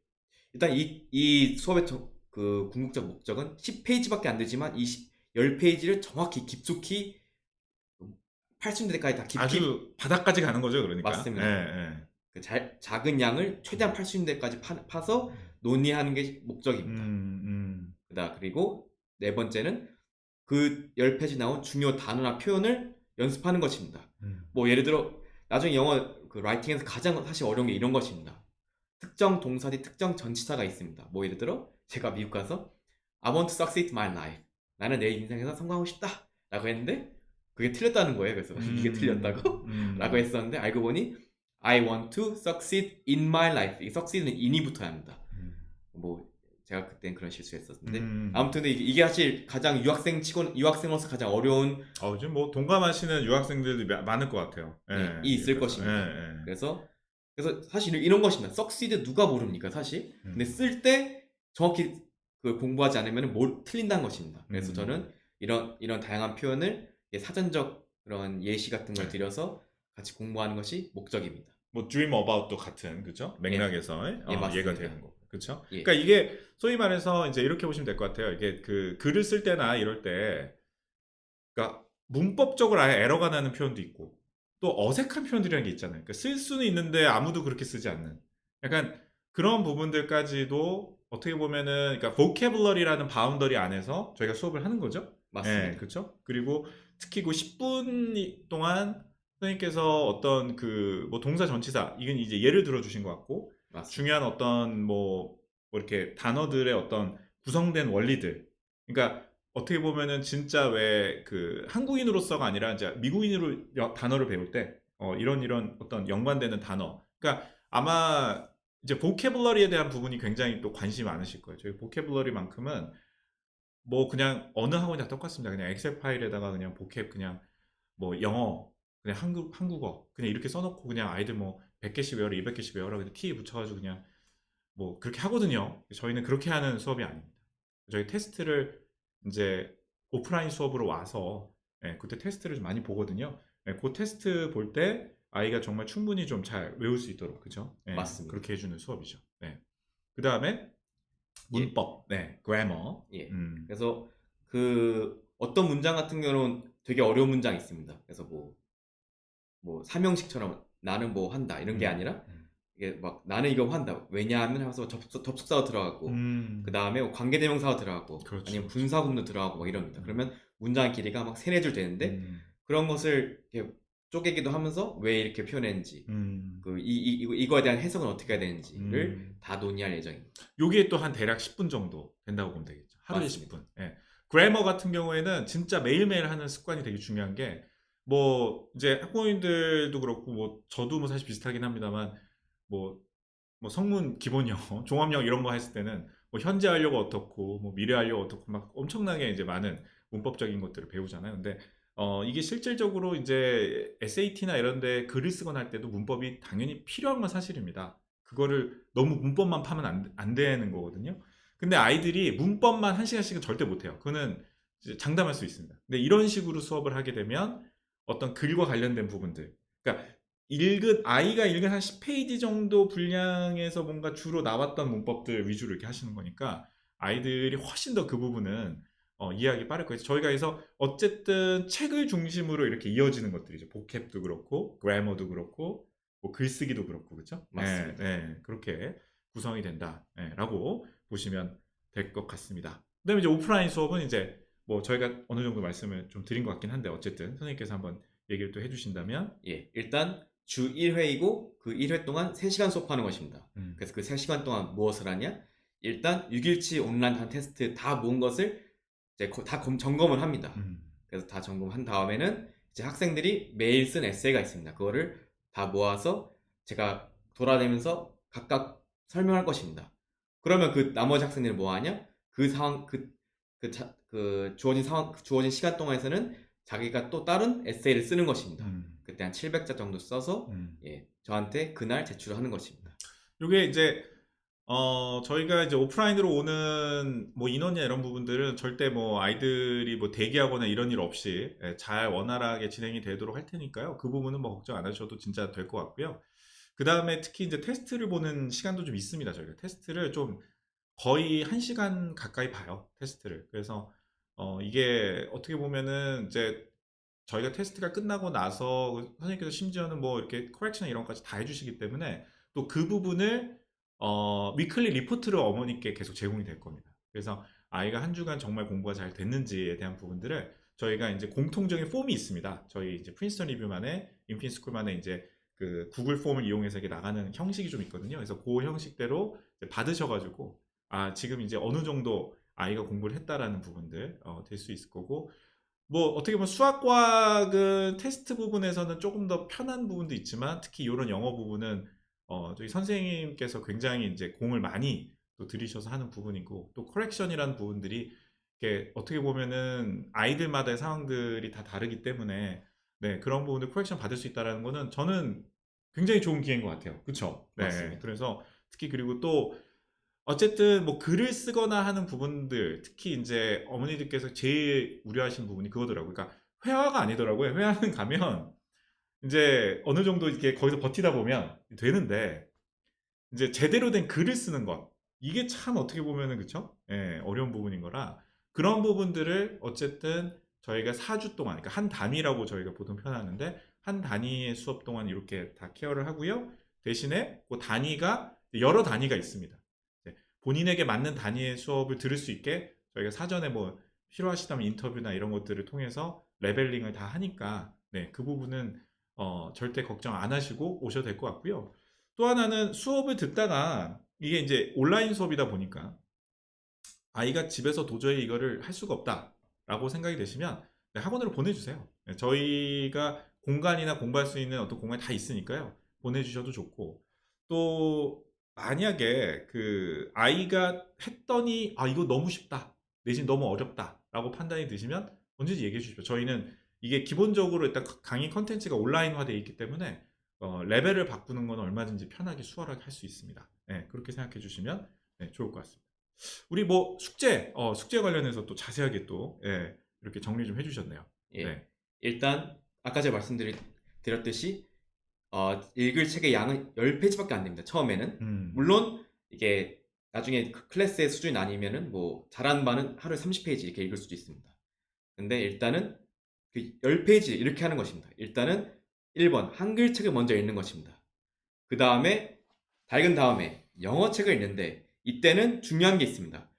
일단 이 수업의 그 궁극적 목적은 10페이지밖에 안 되지만 이 10페이지를 정확히 깊숙이 80년대까지 다 깊이, 아주 바닥까지 가는 거죠, 그러니까. 맞습니다. 예, 예. 그 작은 양을 최대한 80년대까지 파서 논의하는 게 목적입니다. 그리고 네 번째는 그 10페이지 나온 중요 단어나 표현을 연습하는 것입니다. 뭐 예를 들어 나중에 영어 그 라이팅에서 가장 사실 어려운 게 이런 것입니다. 특정 동사 뒤 특정 전치사가 있습니다. 뭐 예를 들어 제가 미국 가서 I want to succeed my life. 나는 내 인생에서 성공하고 싶다 라고 했는데 그게 틀렸다는 거예요. 그래서 이게 틀렸다고? 라고 했었는데 알고 보니 I want to succeed in my life. 이 succeed는 in이 붙어야 합니다. 뭐 제가 그땐 그런 실수했었는데 아무튼 이게 사실 가장 유학생으로서 가장 어려운 지금 뭐 동감하시는 유학생들도 많을 것 같아요. 예, 이 있을 그렇죠. 것입니다. 예, 예. 그래서 사실 이런 것입니다. succeed 누가 모릅니까 사실? 근데 쓸 때 정확히 그 공부하지 않으면 틀린다는 것입니다. 그래서 저는 이런 다양한 표현을 사전적 그런 예시 같은 걸 들여서 같이 공부하는 것이 목적입니다. 뭐 dream about도 같은, 그죠? 맥락에서 얘가 되는 거, 그렇죠? 예. 그러니까 이게 소위 말해서 이제 이렇게 보시면 될 것 같아요. 이게 그 글을 쓸 때나 이럴 때, 그러니까 문법적으로 아예 에러가 나는 표현도 있고, 또 어색한 표현들이라는 게 있잖아요. 그러니까 쓸 수는 있는데 아무도 그렇게 쓰지 않는, 약간 그런 부분들까지도 어떻게 보면은, 그러니까 vocabulary라는 바운더리 안에서 저희가 수업을 하는 거죠. 맞습니다. 예, 그렇죠? 그리고 특히 그 10분 동안 선생님께서 어떤 그 뭐 동사 전치사, 이건 이제 예를 들어 주신 것 같고, 맞습니다. 중요한 어떤 뭐 이렇게 단어들의 어떤 구성된 원리들, 그러니까 어떻게 보면은 진짜 왜 그 한국인으로서가 아니라 이제 미국인으로 단어를 배울 때 이런 어떤 연관되는 단어, 그러니까 아마 이제 보캐블러리에 대한 부분이 굉장히 또 관심이 많으실 거예요. 저희 보캐블러리만큼은 뭐 그냥 어느 학원이 다 똑같습니다. 그냥 엑셀 파일에다가 그냥 보캡, 그냥 뭐 영어, 그냥 한국어 그냥 이렇게 써놓고 그냥 아이들 뭐 100개씩 외워라 200개씩 외워라 그냥 티 붙여가지고 그냥 뭐 그렇게 하거든요. 저희는 그렇게 하는 수업이 아닙니다. 저희 테스트를 이제 오프라인 수업으로 와서 그때 테스트를 좀 많이 보거든요. 그 테스트 볼 때 아이가 정말 충분히 좀 잘 외울 수 있도록, 그죠? 맞습니다. 그렇게 해주는 수업이죠. 그 다음에 문법, grammar. 예. 그래서 그 어떤 문장 같은 경우는 되게 어려운 문장이 있습니다. 그래서 뭐 삼형식처럼 나는 뭐 한다 이런 게 아니라 이게 막 나는 이거 한다. 왜냐하면 하면서 접속사가 들어가고 그 다음에 뭐 관계대명사가 들어가고 그렇죠. 아니면 분사구문도 들어가고 막 이럽니다. 그러면 문장의 길이가 막 3-4줄 되는데 그런 것을 이렇게 쪼개기도 하면서 왜 이렇게 표현했는지 이거에 대한 해석은 어떻게 해야 되는지를 다 논의할 예정입니다. 요게 또 한 대략 10분 정도 된다고 보면 되겠죠. 하루에 맞습니다. 10분. 그래머 같은 경우에는 진짜 매일매일 하는 습관이 되게 중요한 게, 뭐 이제 학부모님들도 그렇고 뭐 저도 뭐 사실 비슷하긴 합니다만, 뭐 뭐 성문 기본 영어, 종합 영어 이런 거 했을 때는 뭐 현재 완료가 어떻고 뭐 미래 완료가 어떻고 막 엄청나게 이제 많은 문법적인 것들을 배우잖아요. 근데 이게 실질적으로 이제 SAT나 이런 데 글을 쓰거나 할 때도 문법이 당연히 필요한 건 사실입니다. 그거를 너무 문법만 파면 안 되는 거거든요. 근데 아이들이 문법만 한 시간씩은 절대 못 해요. 그거는 이제 장담할 수 있습니다. 근데 이런 식으로 수업을 하게 되면 어떤 글과 관련된 부분들, 그러니까 아이가 읽은 한 10페이지 정도 분량에서 뭔가 주로 나왔던 문법들 위주로 이렇게 하시는 거니까 아이들이 훨씬 더 그 부분은 이해하기 빠를 거예요. 저희가 해서 어쨌든 책을 중심으로 이렇게 이어지는 것들이죠. 보캡도 그렇고, 그래머도 그렇고, 뭐 글쓰기도 그렇고, 그렇죠? 네, 맞습니다. 네, 그렇게 구성이 된다라고 보시면 될 것 같습니다. 그다음에 이제 오프라인 수업은 이제 뭐 저희가 어느 정도 말씀을 좀 드린 것 같긴 한데 어쨌든 선생님께서 한번 얘기를 또 해주신다면, 예, 일단 주 1회이고 그 1회 동안 3시간 수업하는 것입니다. 음, 그래서 그 3시간 동안 무엇을 하냐? 일단 6일치 온라인 한 테스트 다 모은 것을 이제 다 점검을 합니다. 음, 그래서 다 점검한 다음에는 이제 학생들이 매일 쓴 에세이가 있습니다. 그거를 다 모아서 제가 돌아다니면서 각각 설명할 것입니다. 그러면 그 나머지 학생들이 뭐 하냐? 그 상황, 그 주어진 상황, 주어진 시간 동안에서는 자기가 또 다른 에세이를 쓰는 것입니다. 음, 그때 한 700자 정도 써서 음. 예, 저한테 그날 제출하는 것입니다. 요게 이제 저희가 이제 오프라인으로 오는 뭐 인원이나 이런 부분들은 절대 뭐 아이들이 뭐 대기하거나 이런 일 없이 잘 원활하게 진행이 되도록 할 테니까요. 그 부분은 뭐 걱정 안 하셔도 진짜 될 것 같고요. 그 다음에 특히 이제 테스트를 보는 시간도 좀 있습니다. 저희가 테스트를 좀 거의 1시간 가까이 봐요. 테스트를. 그래서 이게 어떻게 보면은 이제 저희가 테스트가 끝나고 나서 선생님께서 심지어는 뭐 이렇게 커렉션 이런 것까지 다 해주시기 때문에 또 그 부분을 위클리 리포트를 어머니께 계속 제공이 될 겁니다. 그래서 아이가 한 주간 정말 공부가 잘 됐는지에 대한 부분들을 저희가 이제 공통적인 폼이 있습니다. 저희 이제 프린스턴 리뷰만의 인핀스쿨만의 이제 그 구글 폼을 이용해서 이렇게 나가는 형식이 좀 있거든요. 그래서 그 형식대로 이제 받으셔가지고 지금 이제 어느 정도 아이가 공부를 했다라는 부분들 될 수 있을 거고, 뭐 어떻게 보면 수학과학은 테스트 부분에서는 조금 더 편한 부분도 있지만 특히 이런 영어 부분은 저희 선생님께서 굉장히 이제 공을 많이 또 들이셔서 하는 부분이고, 또 커렉션이라는 부분들이 이렇게 어떻게 보면은 아이들마다의 상황들이 다 다르기 때문에 네, 그런 부분들 커렉션 받을 수 있다라는 거는 저는 굉장히 좋은 기회인 것 같아요. 그렇죠? 네. 맞습니다. 그래서 특히 그리고 또 어쨌든 뭐 글을 쓰거나 하는 부분들, 특히 이제 어머니들께서 제일 우려하시는 부분이 그거더라고요. 그러니까 회화가 아니더라고요. 회화는 가면 이제 어느 정도 이렇게 거기서 버티다 보면 되는데 이제 제대로 된 글을 쓰는 것, 이게 참 어떻게 보면은 그쵸? 예, 어려운 부분인 거라 그런 부분들을 어쨌든 저희가 4주 동안, 그러니까 한 단위라고 저희가 보통 표현하는데 한 단위의 수업 동안 이렇게 다 케어를 하고요. 대신에 그 단위가 여러 단위가 있습니다. 네, 본인에게 맞는 단위의 수업을 들을 수 있게 저희가 사전에 뭐 필요하시다면 인터뷰나 이런 것들을 통해서 레벨링을 다 하니까 네, 그 부분은 절대 걱정 안 하시고 오셔도 될 것 같고요. 또 하나는 수업을 듣다가 이게 이제 온라인 수업이다 보니까 아이가 집에서 도저히 이거를 할 수가 없다라고 생각이 되시면 네, 학원으로 보내주세요. 네, 저희가 공간이나 공부할 수 있는 어떤 공간이 다 있으니까요. 보내주셔도 좋고, 또 만약에 그 아이가 했더니 이거 너무 쉽다 내진 너무 어렵다라고 판단이 드시면 언제든지 얘기해 주십시오. 저희는 이게 기본적으로 일단 강의 컨텐츠가 온라인화되어 있기 때문에 레벨을 바꾸는 건 얼마든지 편하게 수월하게 할 수 있습니다. 네, 그렇게 생각해 주시면 네, 좋을 것 같습니다. 우리 뭐 숙제 관련해서 또 자세하게 또 예, 이렇게 정리 좀 해주셨네요. 예. 네. 일단 아까 제가 말씀드렸듯이 읽을 책의 양은 10페이지밖에 안 됩니다. 처음에는. 음, 물론 이게 나중에 그 클래스의 수준이 아니면은 뭐 잘하는 반은 하루에 30페이지 이렇게 읽을 수도 있습니다. 근데 일단은 그 10페이지 이렇게 하는 것입니다. 일단은 1번 한글 책을 먼저 읽는 것입니다. 그 다음에 밝은 다음에 영어 책을 읽는데 이때는 중요한 게 있습니다.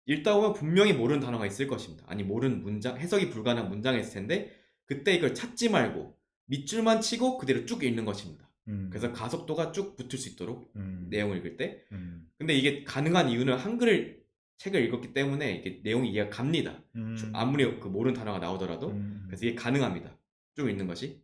읽다 보면 분명히 모르는 단어가 있을 것입니다. 아니 모르는 문장, 해석이 불가능한 문장이 있을 텐데 그때 이걸 찾지 말고 밑줄만 치고 그대로 쭉 읽는 것입니다. 그래서 음, 가속도가 쭉 붙을 수 있도록 음, 내용을 읽을 때. 음, 근데 이게 가능한 이유는 한글 책을 읽었기 때문에 이게 내용이 이해가 갑니다. 음, 아무리 그 모르는 단어가 나오더라도. 음, 그래서 이게 가능합니다. 쭉 읽는 것이.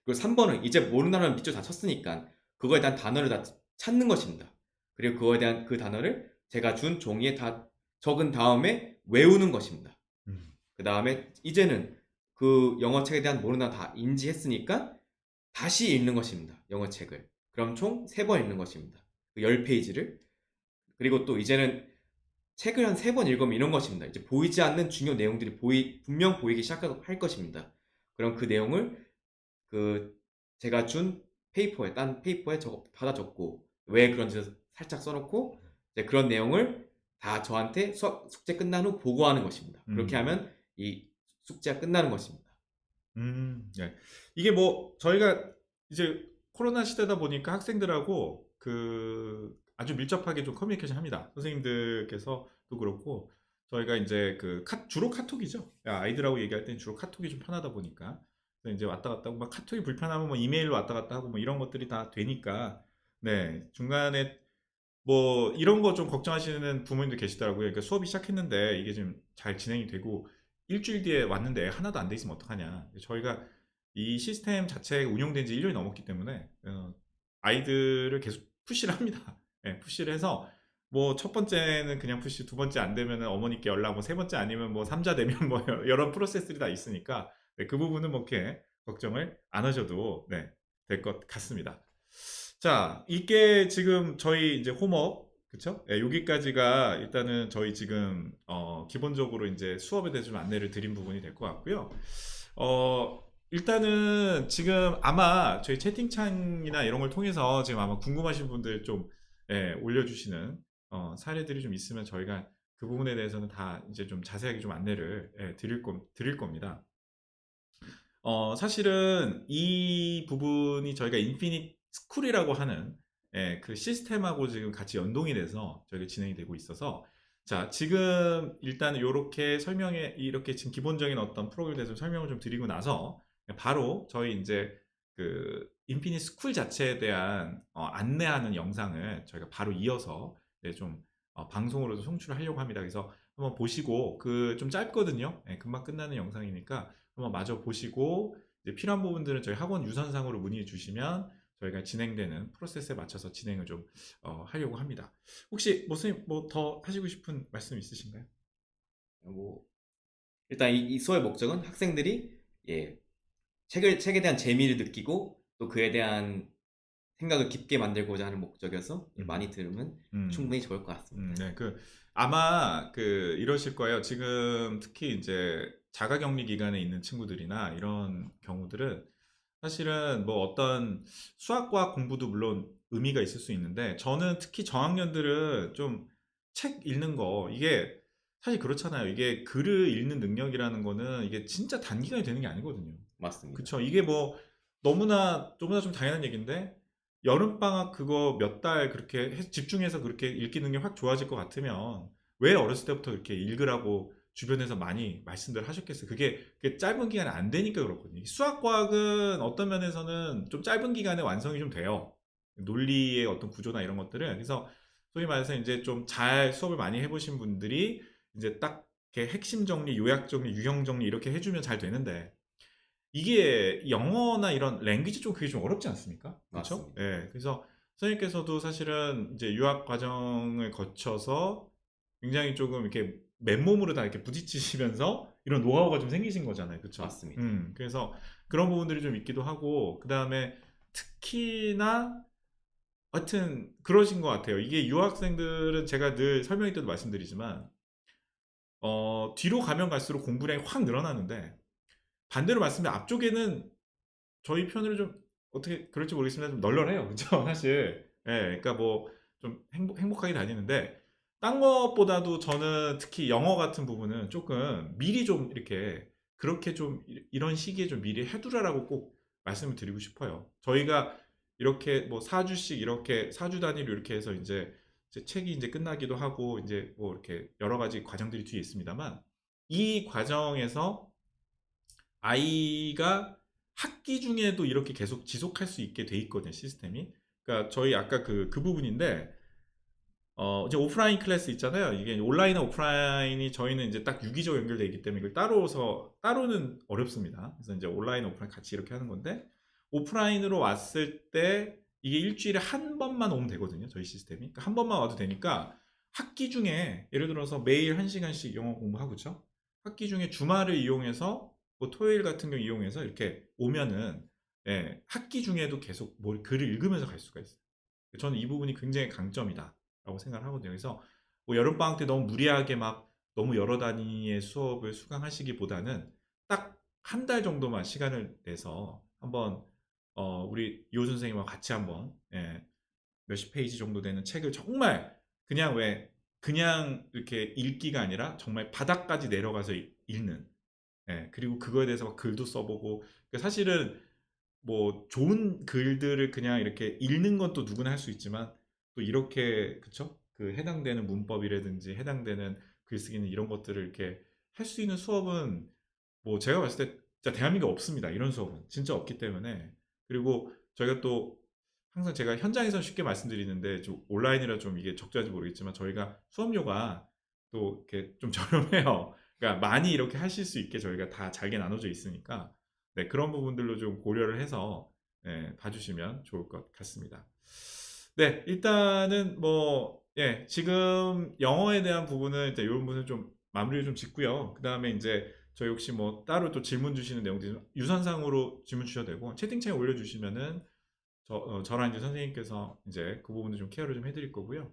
그리고 3번은 이제 모르는 단어는 밑줄 다 쳤으니까 그거에 대한 단어를 다 찾는 것입니다. 그리고 그거에 대한 그 단어를 제가 준 종이에 다 적은 다음에 외우는 것입니다. 음. 그 다음에 이제는 그 영어 책에 대한 모르나 다 인지했으니까 다시 읽는 것입니다. 영어 책을. 그럼 총 3번 읽는 것입니다. 그 10페이지를. 그리고 또 이제는 책을 한 3번 읽으면 이런 것입니다. 이제 보이지 않는 중요 내용들이 분명 보이기 시작할 것입니다. 그럼 그 내용을 그 제가 준 딴 페이퍼에 받아 적고 왜 그런지 살짝 써놓고 이제 그런 내용을 다 저한테 숙제 끝난 후 보고하는 것입니다. 그렇게 음. 하면 이 숙제가 끝나는 것입니다. 네. 이게 뭐 저희가 이제 코로나 시대다 보니까 학생들하고 아주 밀접하게 좀 커뮤니케이션 합니다. 선생님들께서도 그렇고 저희가 이제 주로 카톡이죠. 아이들하고 얘기할 때는 주로 카톡이 좀 편하다 보니까 그래서 이제 왔다 갔다 하고 막 카톡이 불편하면 뭐 이메일로 왔다 갔다 하고 뭐 이런 것들이 다 되니까 네 중간에 뭐 이런 거 좀 걱정하시는 부모님들 계시더라고요. 그러니까 수업이 시작했는데 이게 지금 잘 진행이 되고 일주일 뒤에 왔는데 하나도 안 돼 있으면 어떡하냐. 저희가 이 시스템 자체가 운영된 지 1년이 넘었기 때문에 아이들을 계속 푸시를 합니다. 네, 푸시를 해서 뭐 첫 번째는 그냥 푸시, 두 번째 안 되면 어머니께 연락, 뭐 세 번째 아니면 뭐 삼자 되면 뭐 여러 프로세스들이 다 있으니까 네, 그 부분은 뭐 이렇게 걱정을 안 하셔도 네, 될 것 같습니다. 자, 이게 지금 저희 이제 홈업, 그쵸? 예, 여기까지가 일단은 저희 지금, 기본적으로 이제 수업에 대해서 좀 안내를 드린 부분이 될 것 같고요. 일단은 지금 아마 저희 채팅창이나 이런 걸 통해서 지금 아마 궁금하신 분들 좀, 예, 올려주시는, 사례들이 좀 있으면 저희가 그 부분에 대해서는 다 이제 좀 자세하게 좀 안내를, 예, 드릴 겁니다. 사실은 이 부분이 저희가 인피니트 스쿨이라고 하는 그 시스템하고 지금 같이 연동이 돼서 저희가 진행이 되고 있어서 자 지금 일단 이렇게 지금 기본적인 어떤 프로그램에 대해서 설명을 좀 드리고 나서 바로 저희 이제 그 인피니트 스쿨 자체에 대한 안내하는 영상을 저희가 바로 이어서 좀 방송으로도 송출을 하려고 합니다. 그래서 한번 보시고 좀 짧거든요. 금방 끝나는 영상이니까 한번 마저 보시고 이제 필요한 부분들은 저희 학원 유선상으로 문의해 주시면 저희가 진행되는 프로세스에 맞춰서 진행을 좀 하려고 합니다. 혹시 선생님 뭐 더 하시고 싶은 말씀 있으신가요? 뭐 일단 이 수업의 목적은 학생들이 예, 책에 대한 재미를 느끼고 또 그에 대한 생각을 깊게 만들고자 하는 목적이어서 음, 많이 들으면 음, 충분히 좋을 것 같습니다. 네, 아마 이러실 거예요. 지금 특히 이제 자가격리 기간에 있는 친구들이나 이런 경우들은 사실은 뭐 어떤 수학과학 공부도 물론 의미가 있을 수 있는데 저는 특히 저학년들은 좀 책 읽는 거 이게 사실 그렇잖아요. 이게 글을 읽는 능력이라는 거는 이게 진짜 단기간에 되는 게 아니거든요. 맞습니다. 그쵸. 이게 뭐 너무나 좀 당연한 얘기인데 여름방학 그거 몇 달 그렇게 집중해서 그렇게 읽기 능력 확 좋아질 것 같으면 왜 어렸을 때부터 이렇게 읽으라고 주변에서 많이 말씀들 하셨겠어요. 그게 짧은 기간에 안 되니까 그렇거든요. 수학과학은 어떤 면에서는 좀 짧은 기간에 완성이 좀 돼요. 논리의 어떤 구조나 이런 것들은. 그래서 소위 말해서 이제 좀 잘 수업을 많이 해보신 분들이 이제 딱 이렇게 핵심 정리, 요약 정리, 유형 정리 이렇게 해주면 잘 되는데 이게 영어나 이런 랭귀지 쪽 그게 좀 어렵지 않습니까? 그렇죠? 맞습니다. 예. 그래서 선생님께서도 사실은 이제 유학 과정을 거쳐서 굉장히 조금 이렇게 맨몸으로 다 이렇게 부딪히시면서 이런 노하우가 좀 생기신 거잖아요. 그렇죠? 맞습니다. 그래서 그런 부분들이 좀 있기도 하고 그다음에 특히나 하여튼 그러신 것 같아요. 이게 유학생들은 제가 늘 설명회 때도 말씀드리지만 뒤로 가면 갈수록 공부량이 확 늘어나는데 반대로 말씀드리면 앞쪽에는 저희 편으로 좀 어떻게 그럴지 모르겠습니다. 좀 널널해요. 그죠? 사실. 예, 그러니까 뭐 좀 행복하게 다니는데 딴 것보다도 저는 특히 영어 같은 부분은 조금 미리 좀 이렇게 그렇게 좀 이런 시기에 좀 미리 해두라라고 꼭 말씀을 드리고 싶어요. 저희가 이렇게 뭐 4주씩 이렇게 4주 단위로 이렇게 해서 이제 책이 이제 끝나기도 하고 이제 뭐 이렇게 여러 가지 과정들이 뒤에 있습니다만 이 과정에서 아이가 학기 중에도 이렇게 계속 지속할 수 있게 돼 있거든요, 시스템이. 그러니까 저희 아까 그 부분인데, 이제 오프라인 클래스 있잖아요. 이게 온라인과 오프라인이 저희는 이제 딱 유기적으로 연결되어 있기 때문에 이걸 따로는 어렵습니다. 그래서 이제 온라인, 오프라인 같이 이렇게 하는 건데, 오프라인으로 왔을 때 이게 일주일에 한 번만 오면 되거든요. 저희 시스템이. 그러니까 한 번만 와도 되니까 학기 중에 예를 들어서 매일 1시간씩 영어 공부하고 있죠. 학기 중에 주말을 이용해서 뭐 토요일 같은 경우 이용해서 이렇게 오면은 예, 학기 중에도 계속 뭘 글을 읽으면서 갈 수가 있어요. 저는 이 부분이 굉장히 강점이다라고 생각을 하거든요. 그래서 뭐 여름방학 때 너무 무리하게 막 너무 여러 단위의 수업을 수강하시기보다는 딱 한 달 정도만 시간을 내서 한번 우리 이호 선생님과 같이 한번 예, 몇십 페이지 정도 되는 책을 정말 그냥 왜 그냥 이렇게 읽기가 아니라 정말 바닥까지 내려가서 읽는 예, 그리고 그거에 대해서 막 글도 써보고 그러니까 사실은 뭐 좋은 글들을 그냥 이렇게 읽는 건 또 누구나 할 수 있지만 또 이렇게 그쵸? 그 해당되는 문법이라든지 해당되는 글쓰기는 이런 것들을 이렇게 할 수 있는 수업은 뭐 제가 봤을 때 진짜 대한민국에 없습니다. 이런 수업은 진짜 없기 때문에 그리고 저희가 또 항상 제가 현장에서 쉽게 말씀드리는데 좀 온라인이라 좀 이게 적절한지 모르겠지만 저희가 수업료가 또 이렇게 좀 저렴해요. 그러니까 많이 이렇게 하실 수 있게 저희가 다 잘게 나눠져 있으니까 네, 그런 부분들로 좀 고려를 해서 예, 봐주시면 좋을 것 같습니다. 네, 일단은 뭐 예, 지금 영어에 대한 부분은 일단 이런 부분은 좀 마무리를 좀 짓고요. 그 다음에 이제 저희 혹시 뭐 따로 또 질문 주시는 내용들 유선상으로 질문 주셔도 되고 채팅창에 올려주시면은 저랑 이제 선생님께서 이제 그 부분을 좀 케어를 좀 해드릴 거고요.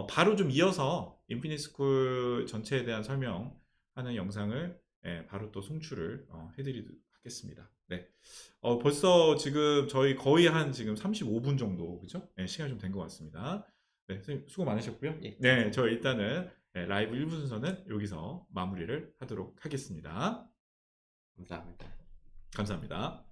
바로 좀 이어서 인피니트 스쿨 전체에 대한 설명하는 영상을 예, 바로 또 송출을 해드리도록 하겠습니다. 네. 벌써 지금 저희 거의 한 지금 35분 정도 그죠? 네, 시간이 좀 된 것 같습니다. 네, 선생님 수고 많으셨고요. 예, 네, 저 일단은 라이브 1부 순서는 여기서 마무리를 하도록 하겠습니다. 감사합니다. 감사합니다.